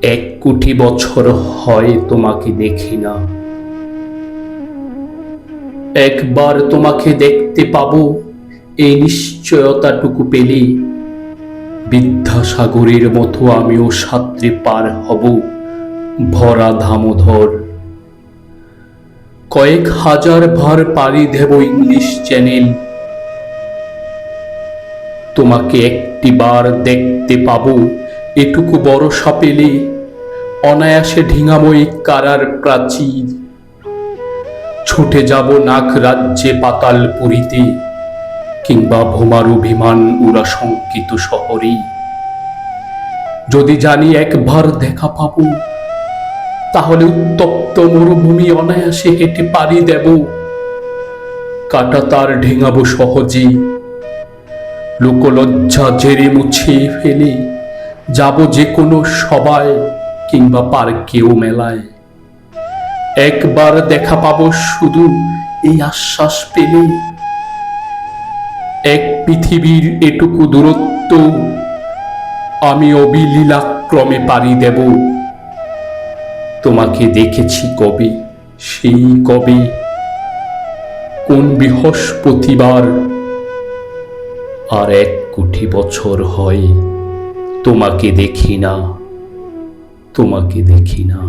1 কোটি বছর হয় তোমাকে দেখি না। একবার তোমাকে দেখতে পাবো, এই নিশ্চয়তাটুকু পেলে বিদ্যাসাগরের মতো আমিও সাঁতরে পার হব ভরা দামোদর। কয়েক হাজার ভার পাড়ি দেব ইংলিশ চ্যানেল, তোমাকে একটিবার দেখতে পাবো এটুকু ভরসা পেলে অনায়াসে ঢিঙাবো এই কারার প্রাচীর। ছুটে যাব নাগ রাজ্যে পাতালপুরীতে, কিংবা ভোমারু বিমান উড়া শঙ্কিত শহরে। যদি জানি একবার দেখা পাবো, তাহলে উত্তপ্ত মরুভূমি অনায়াসে হেঁটে পাড়ি দেব। কাটা তার ঢেঙাবো সহজে, লোকলজ্জা জেরে মুছে ফেলে যাব যে কোনো সভায় কিংবা পার্কেও মেলায়। একবার দেখা পাবো শুধু এই আশ্বাস পেলে, এক পৃথিবীর এটুকু দূরত্ব আমি অবিলীলাক্রমে পাড়ি দেব। তোমাকে দেখেছি কবে, সেই কবে, কোন বৃহস্পতিবার। আর 1 কোটি বছর হয় তোমাকে দেখি না, তোমাকে দেখি না।